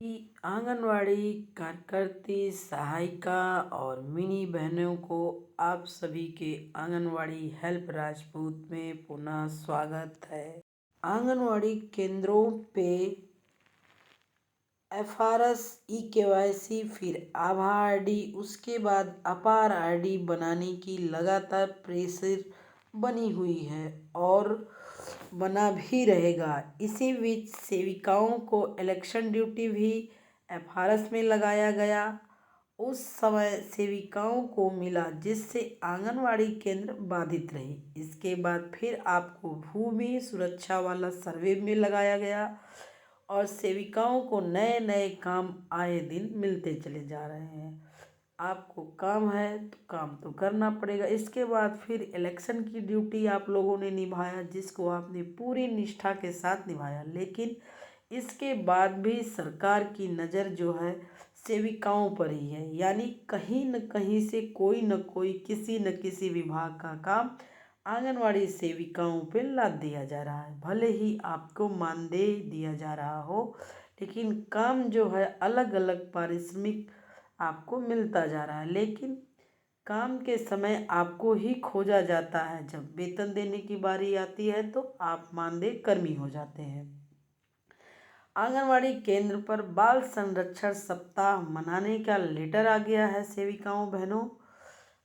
कि आंगनवाड़ी कार्यकर्ती सहायिका और मिनी बहनों को आप सभी के आंगनवाड़ी हेल्प राजपूत में पुनः स्वागत है। आंगनवाड़ी केंद्रों पे एफआरएस ई-केवाईसी फिर आभा आईडी उसके बाद अपार आईडी बनाने की लगातार प्रेशर बनी हुई है और बना भी रहेगा। इसी बीच सेविकाओं को इलेक्शन ड्यूटी भी एफआरएस में लगाया गया। उस समय सेविकाओं को मिला जिससे आंगनवाड़ी केंद्र बाधित रहे। इसके बाद फिर आपको भूमि सुरक्षा वाला सर्वे में लगाया गया और सेविकाओं को नए नए काम आए दिन मिलते चले जा रहे हैं। आपको काम है तो काम तो करना पड़ेगा। इसके बाद फिर इलेक्शन की ड्यूटी आप लोगों ने निभाया जिसको आपने पूरी निष्ठा के साथ निभाया, लेकिन इसके बाद भी सरकार की नज़र जो है सेविकाओं पर ही है। यानी कहीं न कहीं से कोई न कोई किसी न किसी विभाग का काम आंगनवाड़ी सेविकाओं पे लाद दिया जा रहा है। भले ही आपको मानदेय दिया जा रहा हो, लेकिन काम जो है अलग अलग पारिश्रमिक आपको मिलता जा रहा है, लेकिन काम के समय आपको ही खोजा जाता है। जब वेतन देने की बारी आती है तो आप मानदेय कर्मी हो जाते हैं। आंगनवाड़ी केंद्र पर बाल संरक्षण सप्ताह मनाने का लेटर आ गया है। सेविकाओं बहनों,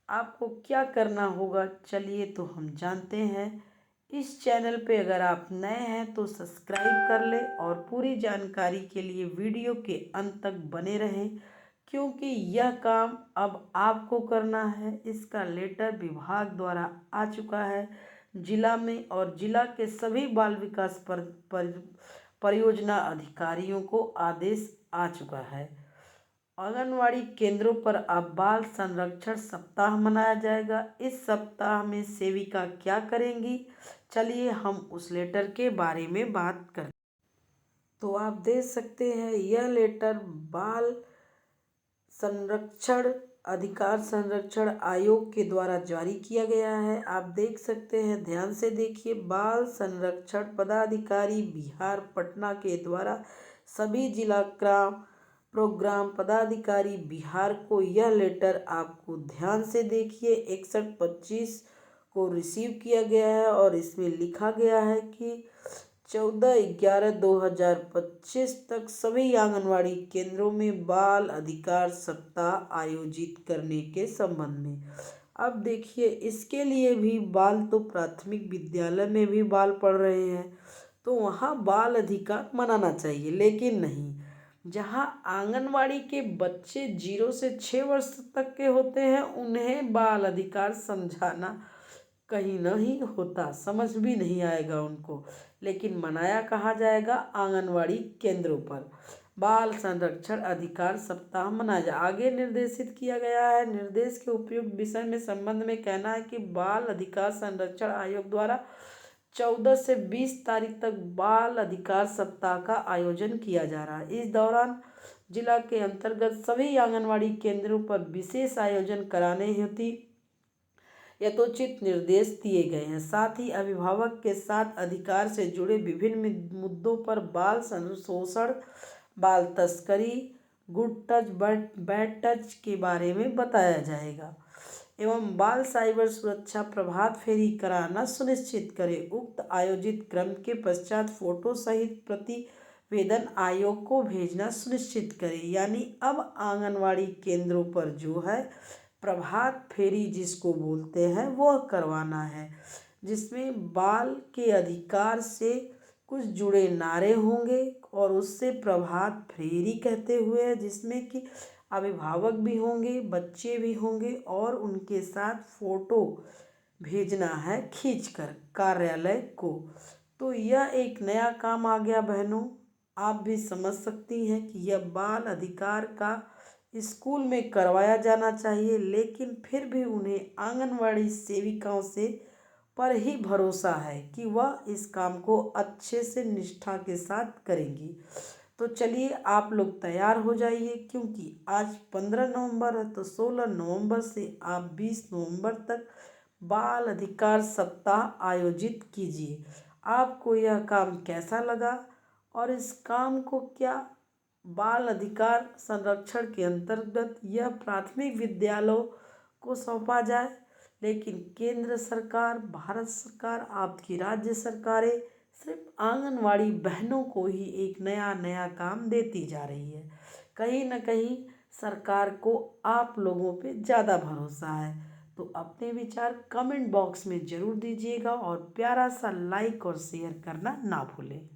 आपको क्या करना होगा चलिए तो हम जानते हैं। इस चैनल पे अगर आप नए हैं तो सब्सक्राइब कर लें और पूरी जानकारी के लिए वीडियो के अंत तक बने रहें, क्योंकि यह काम अब आपको करना है। इसका लेटर विभाग द्वारा आ चुका है जिला में और जिला के सभी बाल विकास परियोजना अधिकारियों को आदेश आ चुका है। आंगनवाड़ी केंद्रों पर अब बाल संरक्षण सप्ताह मनाया जाएगा। इस सप्ताह में सेविका क्या करेंगी, चलिए हम उस लेटर के बारे में बात करते। तो आप देख सकते हैं यह लेटर बाल संरक्षण अधिकार संरक्षण आयोग के द्वारा जारी किया गया है। आप देख सकते हैं, ध्यान से देखिए। बाल संरक्षण पदाधिकारी बिहार पटना के द्वारा सभी जिला प्रोग्राम पदाधिकारी बिहार को यह लेटर आपको ध्यान से देखिए 6125 को रिसीव किया गया है और इसमें लिखा गया है कि 14/11/2025 तक सभी आंगनवाड़ी केंद्रों में बाल अधिकार सप्ताह आयोजित करने के संबंध में। अब देखिए, इसके लिए भी बाल तो प्राथमिक विद्यालय में भी बाल पढ़ रहे हैं तो वहाँ बाल अधिकार मनाना चाहिए, लेकिन नहीं, जहाँ आंगनवाड़ी के बच्चे 0 से 6 वर्ष तक के होते हैं उन्हें बाल अधिकार समझाना कहीं नहीं होता, समझ भी नहीं आएगा उनको। लेकिन मनाया कहाँ जाएगा, आंगनवाड़ी केंद्रों पर बाल संरक्षण अधिकार सप्ताह मनाया जाए। आगे निर्देशित किया गया है। निर्देश के उपयुक्त विषय में संबंध में कहना है कि बाल अधिकार संरक्षण आयोग द्वारा 14 से 20 तारीख तक बाल अधिकार सप्ताह का आयोजन किया जा रहा है। इस दौरान जिला के अंतर्गत सभी आंगनवाड़ी केंद्रों पर विशेष आयोजन कराने हेतु यथोचित निर्देश दिए गए हैं। साथ ही अभिभावक के साथ अधिकार से जुड़े विभिन्न मुद्दों पर बाल शोषण, बाल तस्करी, गुड टच बैड टच के बारे में बताया जाएगा एवं बाल साइबर सुरक्षा प्रभात फेरी कराना सुनिश्चित करें। उक्त आयोजित क्रम के पश्चात फोटो सहित प्रतिवेदन आयोग को भेजना सुनिश्चित करें। यानी अब आंगनवाड़ी केंद्रों पर जो है प्रभात फेरी जिसको बोलते हैं वह करवाना है, जिसमें बाल के अधिकार से कुछ जुड़े नारे होंगे और उससे प्रभात फेरी कहते हुए, जिसमें कि अभिभावक भी होंगे, बच्चे भी होंगे और उनके साथ फोटो भेजना है खींचकर कार्यालय को। तो यह एक नया काम आ गया बहनों। आप भी समझ सकती हैं कि यह बाल अधिकार का स्कूल में करवाया जाना चाहिए, लेकिन फिर भी उन्हें आंगनवाड़ी सेविकाओं से पर ही भरोसा है कि वह इस काम को अच्छे से निष्ठा के साथ करेंगी। तो चलिए आप लोग तैयार हो जाइए, क्योंकि आज 15 नवंबर है तो 16 नवंबर से आप 20 नवंबर तक बाल अधिकार सप्ताह आयोजित कीजिए। आपको यह काम कैसा लगा और इस काम को क्या बाल अधिकार संरक्षण के अंतर्गत यह प्राथमिक विद्यालयों को सौंपा जाए, लेकिन केंद्र सरकार, भारत सरकार, आपकी राज्य सरकारें सिर्फ आंगनवाड़ी बहनों को ही एक नया नया काम देती जा रही है। कहीं ना कहीं सरकार को आप लोगों पे ज़्यादा भरोसा है। तो अपने विचार कमेंट बॉक्स में ज़रूर दीजिएगा और प्यारा सा लाइक और शेयर करना ना भूलें।